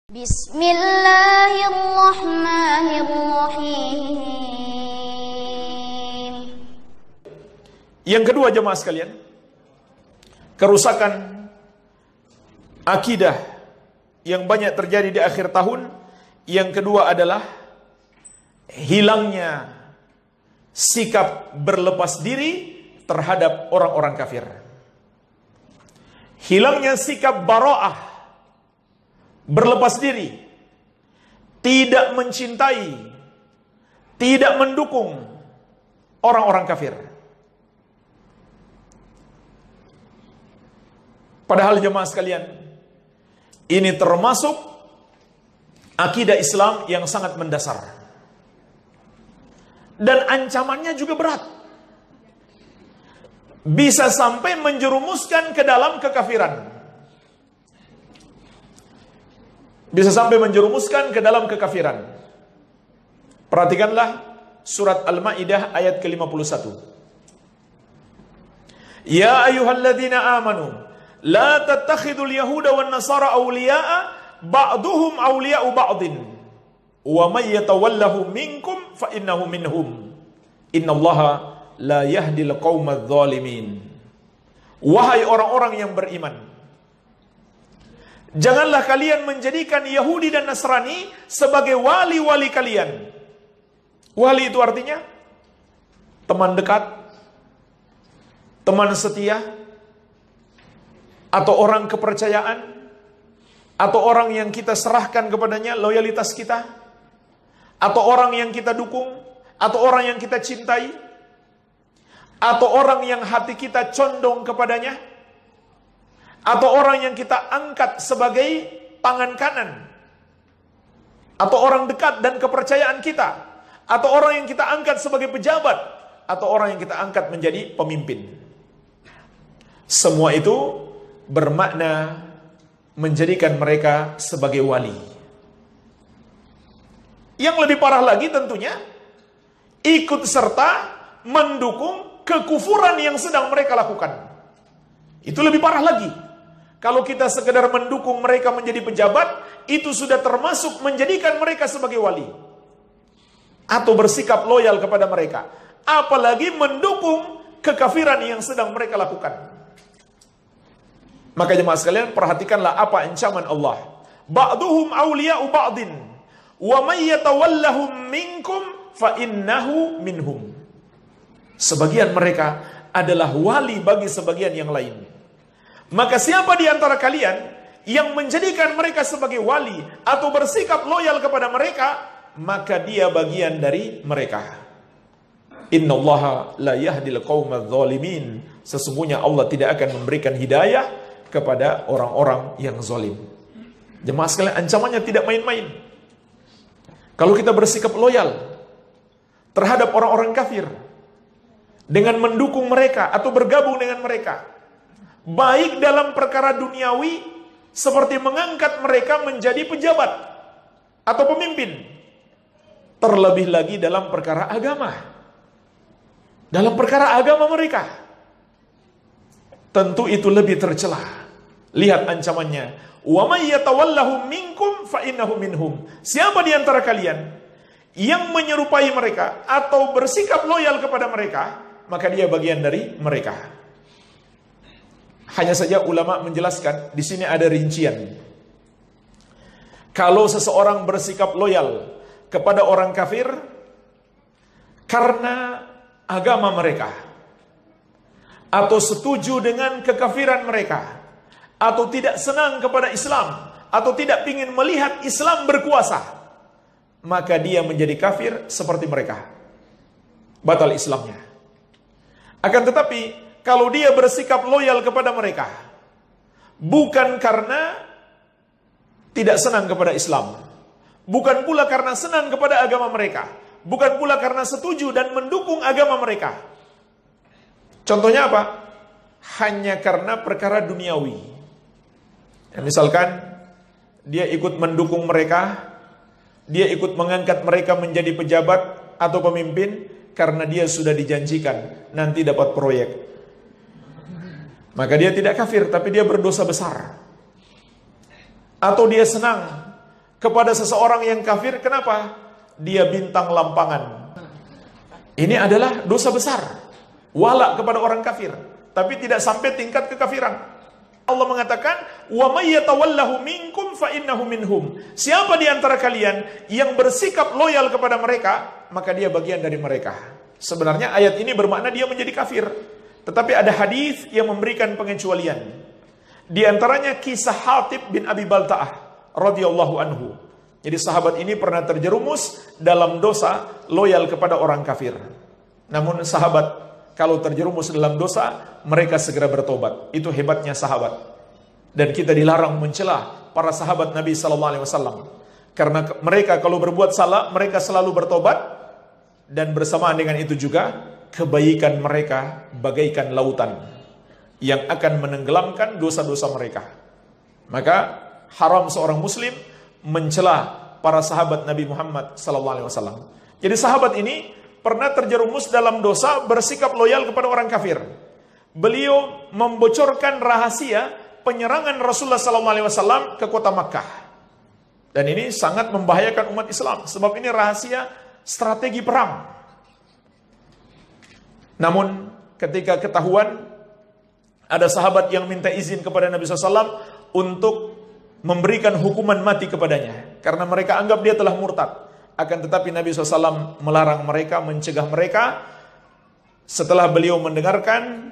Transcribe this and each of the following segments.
Bismillahirrahmanirrahim. Yang kedua jemaah sekalian, kerusakan akidah yang banyak terjadi di akhir tahun. Yang kedua adalah hilangnya sikap berlepas diri terhadap orang-orang kafir. Hilangnya sikap bara'ah, berlepas diri, tidak mencintai, tidak mendukung orang-orang kafir. Padahal jemaah sekalian, ini termasuk akidah Islam yang sangat mendasar. Dan ancamannya juga berat. Bisa sampai menjerumuskan ke dalam kekafiran. Bisa sampai menjerumuskan ke dalam kekafiran. Perhatikanlah surat Al-Maidah ayat ke-51. Ya ayyuhalladzina amanu la tattakhidul yahuda wan nasara awliya'a ba'duhum awliya'u ba'din wa may yatawallahu minkum fa innahu minhum innallaha la yahdil qaumadz zalimin. Wahai orang-orang yang beriman, janganlah kalian menjadikan Yahudi dan Nasrani sebagai wali-wali kalian. Wali itu artinya teman dekat, teman setia, atau orang kepercayaan, atau orang yang kita serahkan kepadanya loyalitas kita, atau orang yang kita dukung, atau orang yang kita cintai, atau orang yang hati kita condong kepadanya, atau orang yang kita angkat sebagai tangan kanan, atau orang dekat dan kepercayaan kita, atau orang yang kita angkat sebagai pejabat, atau orang yang kita angkat menjadi pemimpin. Semua itu bermakna menjadikan mereka sebagai wali. Yang lebih parah lagi tentunya, ikut serta mendukung kekufuran yang sedang mereka lakukan. Itu lebih parah lagi. Kalau kita sekedar mendukung mereka menjadi pejabat, itu sudah termasuk menjadikan mereka sebagai wali. Atau bersikap loyal kepada mereka. Apalagi mendukung kekafiran yang sedang mereka lakukan. Maka jemaah sekalian, perhatikanlah apa ancaman Allah. Ba'duhum awliya'u ba'din wa may yatawallahum minkum fa innahu minhum. Sebagian mereka adalah wali bagi sebagian yang lain. Maka siapa di antara kalian yang menjadikan mereka sebagai wali atau bersikap loyal kepada mereka, maka dia bagian dari mereka. Innallaha la yahdil qaumadz zalimin. Sesungguhnya Allah tidak akan memberikan hidayah kepada orang-orang yang zalim. Jemaah sekalian, ancamannya tidak main-main. Kalau kita bersikap loyal terhadap orang-orang kafir dengan mendukung mereka atau bergabung dengan mereka, baik dalam perkara duniawi seperti mengangkat mereka menjadi pejabat atau pemimpin, terlebih lagi dalam perkara agama. Dalam perkara agama mereka, tentu itu lebih tercela. Lihat ancamannya. Wa may yatawallahu minkum fa innahu minhum. Siapa di antara kalian yang menyerupai mereka atau bersikap loyal kepada mereka, maka dia bagian dari mereka. Hanya saja ulama menjelaskan, di sini ada rincian. Kalau seseorang bersikap loyal kepada orang kafir karena agama mereka, atau setuju dengan kekafiran mereka, atau tidak senang kepada Islam, atau tidak ingin melihat Islam berkuasa, maka dia menjadi kafir seperti mereka. Batal Islamnya. Akan tetapi, kalau dia bersikap loyal kepada mereka, bukan karena tidak senang kepada Islam, bukan pula karena senang kepada agama mereka, bukan pula karena setuju dan mendukung agama mereka. Contohnya apa? Hanya karena perkara duniawi. Ya, misalkan dia ikut mendukung mereka, dia ikut mengangkat mereka menjadi pejabat atau pemimpin karena dia sudah dijanjikan nanti dapat proyek. Maka dia tidak kafir, tapi dia berdosa besar. Atau dia senang kepada seseorang yang kafir. Kenapa? Dia bintang lampangan. Ini adalah dosa besar. Wala kepada orang kafir, tapi tidak sampai tingkat kekafiran. Allah mengatakan, "Wa may yatawallahu minkum fa innahu minhum." Siapa di antara kalian yang bersikap loyal kepada mereka, maka dia bagian dari mereka. Sebenarnya ayat ini bermakna dia menjadi kafir. Tetapi ada hadis yang memberikan pengecualian. Di antaranya kisah Hatib bin Abi Balta'ah radhiyallahu anhu. Jadi sahabat ini pernah terjerumus dalam dosa loyal kepada orang kafir. Namun sahabat kalau terjerumus dalam dosa, mereka segera bertobat. Itu hebatnya sahabat. Dan kita dilarang mencela para sahabat Nabi SAW. Karena mereka kalau berbuat salah, mereka selalu bertobat. Dan bersamaan dengan itu juga, kebaikan mereka bagaikan lautan yang akan menenggelamkan dosa-dosa mereka. Maka haram seorang muslim mencela para sahabat Nabi Muhammad SAW. Jadi sahabat ini pernah terjerumus dalam dosa bersikap loyal kepada orang kafir. Beliau membocorkan rahasia penyerangan Rasulullah SAW ke kota Makkah. Dan ini sangat membahayakan umat Islam, sebab ini rahasia strategi perang. Namun ketika ketahuan, ada sahabat yang minta izin kepada Nabi SAW untuk memberikan hukuman mati kepadanya, karena mereka anggap dia telah murtad. Akan tetapi Nabi SAW melarang mereka, mencegah mereka. Setelah beliau mendengarkan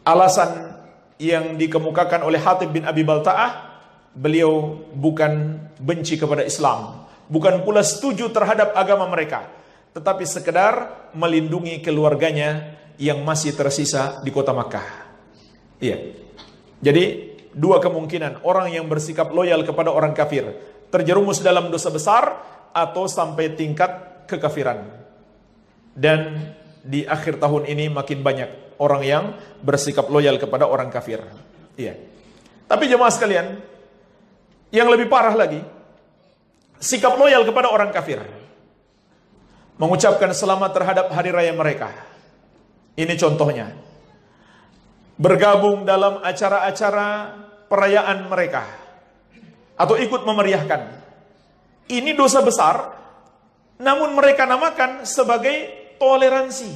alasan yang dikemukakan oleh Hatib bin Abi Balta'ah, beliau bukan benci kepada Islam, bukan pula setuju terhadap agama mereka, tetapi sekedar melindungi keluarganya yang masih tersisa di kota Makkah. Iya. Jadi dua kemungkinan, orang yang bersikap loyal kepada orang kafir terjerumus dalam dosa besar atau sampai tingkat kekafiran. Dan di akhir tahun ini makin banyak orang yang bersikap loyal kepada orang kafir. Iya. Tapi jemaah sekalian, yang lebih parah lagi, sikap loyal kepada orang kafir, mengucapkan selamat terhadap hari raya mereka. Ini contohnya. Bergabung dalam acara-acara perayaan mereka, atau ikut memeriahkan. Ini dosa besar, namun mereka namakan sebagai toleransi.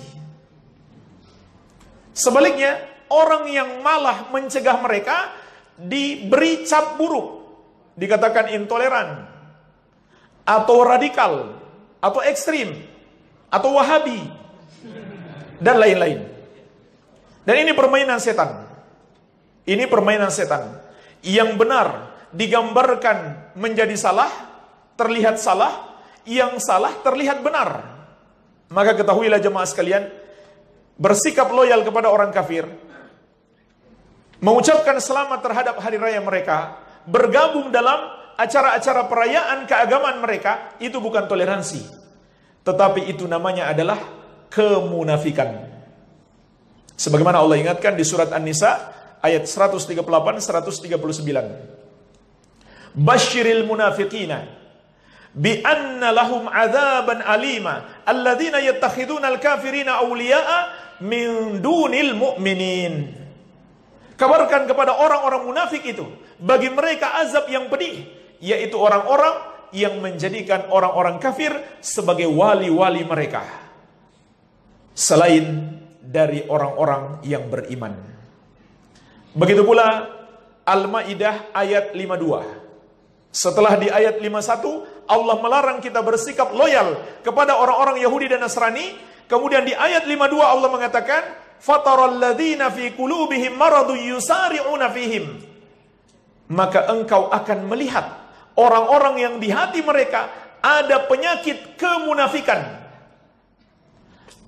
Sebaliknya, orang yang malah mencegah mereka diberi cap buruk, dikatakan intoleran, atau radikal, atau ekstrim, atau wahabi, dan lain-lain. Dan ini permainan setan. Ini permainan setan. Yang benar digambarkan menjadi salah, terlihat salah, yang salah terlihat benar. Maka ketahuilah jemaah sekalian, bersikap loyal kepada orang kafir, mengucapkan selamat terhadap hari raya mereka, bergabung dalam acara-acara perayaan keagamaan mereka, itu bukan toleransi, tetapi itu namanya adalah kemunafikan. Sebagaimana Allah ingatkan di surat An-Nisa ayat 138-139. Basyiril munafiqina bi anna lahum adzaban alima alladzina yattakhiduna al-kafirina awliya'a min dunil mu'minin. Kabarkan kepada orang-orang munafik itu, bagi mereka azab yang pedih, yaitu orang-orang yang menjadikan orang-orang kafir sebagai wali-wali mereka, selain dari orang-orang yang beriman. Begitu pula Al-Maidah ayat 52. Setelah di ayat 51 Allah melarang kita bersikap loyal kepada orang-orang Yahudi dan Nasrani. Kemudian di ayat 52 Allah mengatakan, "Fataral ladzina fi qulubihim maradun yusari'una fihim." Maka engkau akan melihat orang-orang yang di hati mereka ada penyakit kemunafikan,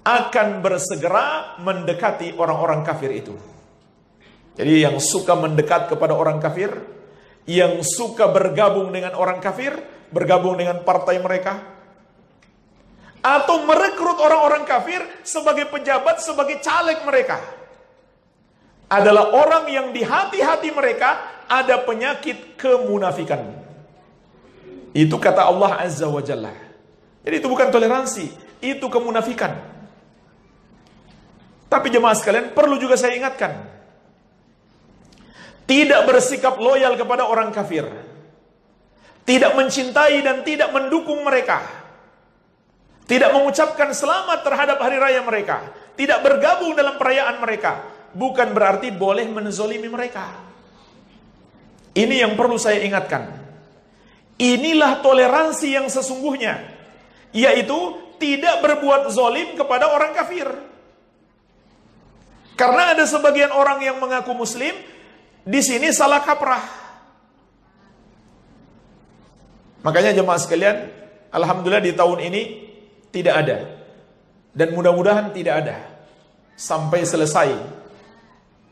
akan bersegera mendekati orang-orang kafir itu. Jadi yang suka mendekat kepada orang kafir, yang suka bergabung dengan orang kafir, bergabung dengan partai mereka, atau merekrut orang-orang kafir sebagai pejabat, sebagai caleg mereka, adalah orang yang di hati-hati mereka ada penyakit kemunafikan. Itu kata Allah Azza wa Jalla. Jadi itu bukan toleransi, itu kemunafikan. Tapi jemaah sekalian, perlu juga saya ingatkan, tidak bersikap loyal kepada orang kafir tidak mencintai dan tidak mendukung mereka, tidak mengucapkan selamat terhadap hari raya mereka, tidak bergabung dalam perayaan mereka, bukan berarti boleh menzolimi mereka. Ini yang perlu saya ingatkan. Inilah toleransi yang sesungguhnya, yaitu tidak berbuat zolim kepada orang kafir. Karena ada sebagian orang yang mengaku muslim, di sini salah kaprah. Makanya jemaah sekalian, alhamdulillah di tahun ini tidak ada. Dan mudah-mudahan tidak ada. Sampai selesai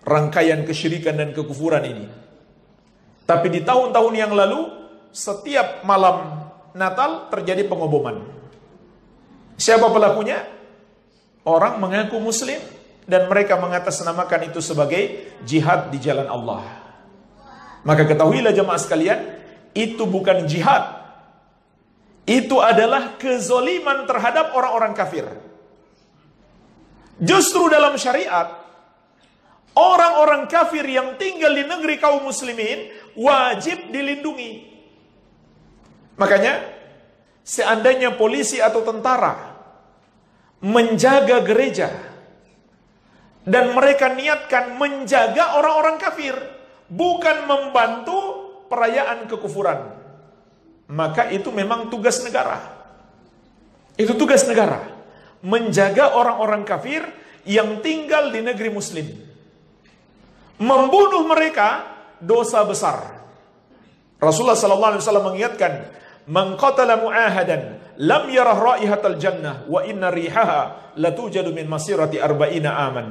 rangkaian kesyirikan dan kekufuran ini. Tapi di tahun-tahun yang lalu, setiap malam Natal terjadi pengoboman. Siapa pelakunya? Orang mengaku muslim dan mereka mengatasnamakan itu sebagai jihad di jalan Allah. Maka ketahuilah jemaah sekalian, itu bukan jihad. Itu adalah kezoliman terhadap orang-orang kafir. Justru dalam syariat, orang-orang kafir yang tinggal di negeri kaum muslimin wajib dilindungi. Makanya, seandainya polisi atau tentara menjaga gereja dan mereka niatkan menjaga orang-orang kafir, bukan membantu perayaan kekufuran, maka itu memang tugas negara. Itu tugas negara, menjaga orang-orang kafir yang tinggal di negeri muslim. Membunuh mereka dosa besar. Rasulullah SAW mengingatkan, "Man qatala mu'ahadan lam yarah raihatal jannah wa inna rihaha latujadu min masirati arba'ina aman."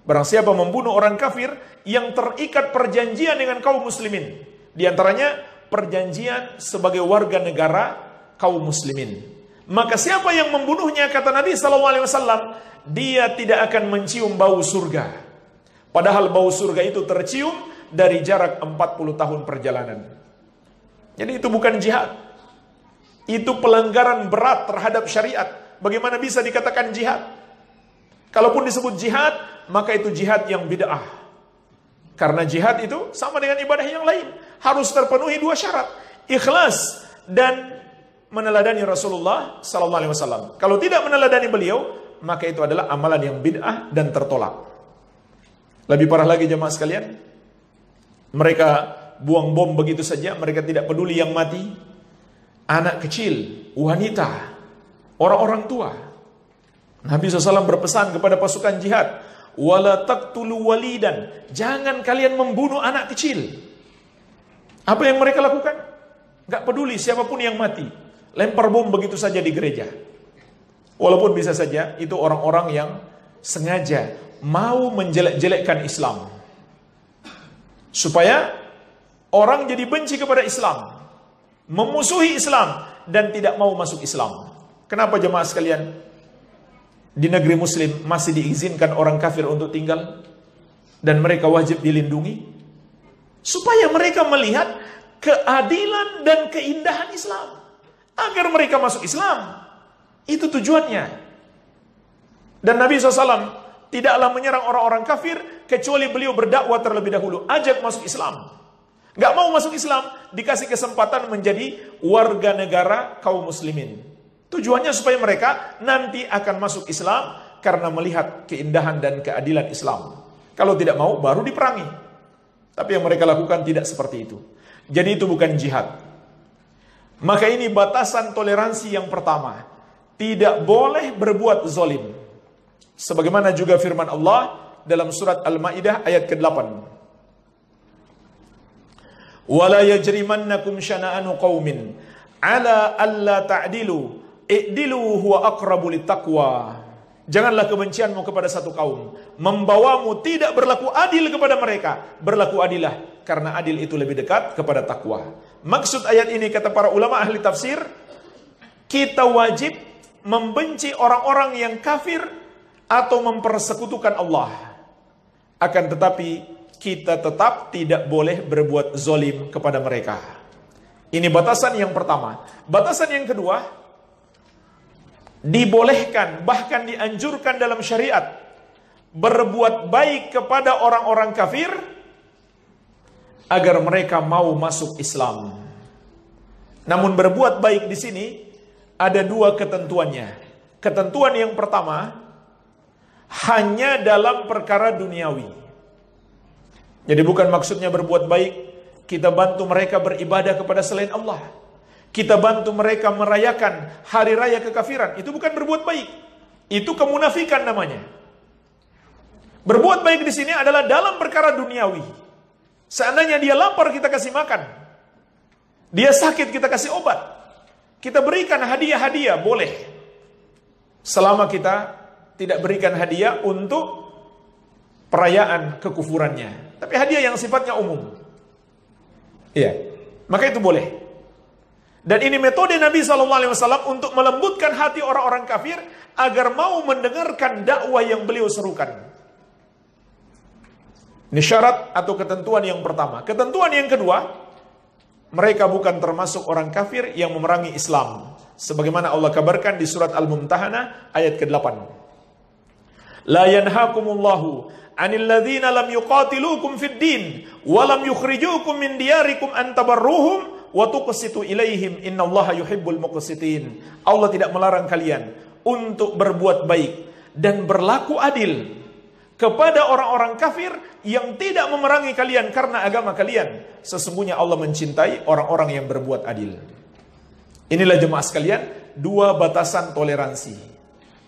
Barang siapa membunuh orang kafir yang terikat perjanjian dengan kaum muslimin, di antaranya perjanjian sebagai warga negara kaum muslimin, maka siapa yang membunuhnya, kata Nabi SAW, dia tidak akan mencium bau surga. Padahal bau surga itu tercium dari jarak 40 tahun perjalanan. Jadi itu bukan jihad. Itu pelanggaran berat terhadap syariat. Bagaimana bisa dikatakan jihad? Kalaupun disebut jihad, maka itu jihad yang bid'ah. Karena jihad itu sama dengan ibadah yang lain. Harus terpenuhi dua syarat. Ikhlas dan meneladani Rasulullah SAW. Kalau tidak meneladani beliau, maka itu adalah amalan yang bid'ah dan tertolak. Lebih parah lagi jemaah sekalian, mereka buang bom begitu saja, mereka tidak peduli yang mati. Anak kecil, wanita, orang-orang tua. Nabi SAW berpesan kepada pasukan jihad, "Wala taqtulu walidan." Jangan kalian membunuh anak kecil. Apa yang mereka lakukan? Gak peduli siapapun yang mati, lempar bom begitu saja di gereja. Walaupun bisa saja itu orang-orang yang sengaja mau menjelek-jelekkan Islam, supaya orang jadi benci kepada Islam, memusuhi Islam, dan tidak mau masuk Islam. Kenapa jemaah sekalian? Di negeri muslim masih diizinkan orang kafir untuk tinggal, dan mereka wajib dilindungi, supaya mereka melihat keadilan dan keindahan Islam, agar mereka masuk Islam. Itu tujuannya. Dan Nabi SAW tidaklah menyerang orang-orang kafir kecuali beliau berdakwah terlebih dahulu, ajak masuk Islam. Gak mau masuk Islam, dikasih kesempatan menjadi warga negara kaum muslimin. Tujuannya supaya mereka nanti akan masuk Islam karena melihat keindahan dan keadilan Islam. Kalau tidak mau, baru diperangi. Tapi yang mereka lakukan tidak seperti itu. Jadi itu bukan jihad. Maka ini batasan toleransi yang pertama. Tidak boleh berbuat zalim. Sebagaimana juga firman Allah dalam surat Al-Maidah ayat ke-8. "Wala yajrimannakum syana'anu qaumin ala alla ta'dilu i'dilu huwa aqrabu littaqwa." Janganlah kebencianmu kepada satu kaum membawamu tidak berlaku adil kepada mereka. Berlaku adilah, karena adil itu lebih dekat kepada takwa. Maksud ayat ini, kata para ulama ahli tafsir, kita wajib membenci orang-orang yang kafir atau mempersekutukan Allah. Akan tetapi kita tetap tidak boleh berbuat zalim kepada mereka. Ini batasan yang pertama. Batasan yang kedua, dibolehkan, bahkan dianjurkan dalam syariat, berbuat baik kepada orang-orang kafir agar mereka mau masuk Islam. Namun berbuat baik di sini ada dua ketentuannya. Ketentuan yang pertama, hanya dalam perkara duniawi. Jadi bukan maksudnya berbuat baik kita bantu mereka beribadah kepada selain Allah, kita bantu mereka merayakan hari raya kekafiran. Itu bukan berbuat baik, itu kemunafikan namanya. Berbuat baik di sini adalah dalam perkara duniawi. Seandainya dia lapar, kita kasih makan. Dia sakit, kita kasih obat. Kita berikan hadiah-hadiah, boleh. Selama kita tidak berikan hadiah untuk perayaan kekufurannya. Tapi hadiah yang sifatnya umum. Iya, maka itu boleh. Dan ini metode Nabi SAW untuk melembutkan hati orang-orang kafir agar mau mendengarkan dakwah yang beliau serukan. Ini syarat atau ketentuan yang pertama. Ketentuan yang kedua, mereka bukan termasuk orang kafir yang memerangi Islam. Sebagaimana Allah kabarkan di surat Al-Mumtahanah ayat ke-8. La yanhakumullahu 'anil ladzina lam yuqatilukum fid din wa lam yukhrijukum min diyarikum an tabarruhum wa tuqsitu ilaihim innallaha yuhibbul muqsitin. Allah tidak melarang kalian untuk berbuat baik dan berlaku adil kepada orang-orang kafir yang tidak memerangi kalian karena agama kalian. Sesungguhnya Allah mencintai orang-orang yang berbuat adil. Inilah jemaah sekalian, dua batasan toleransi.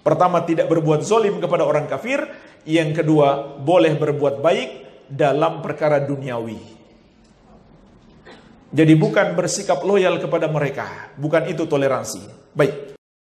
Pertama, tidak berbuat zalim kepada orang kafir. Yang kedua, boleh berbuat baik dalam perkara duniawi. Jadi bukan bersikap loyal kepada mereka. Bukan itu toleransi. Baik.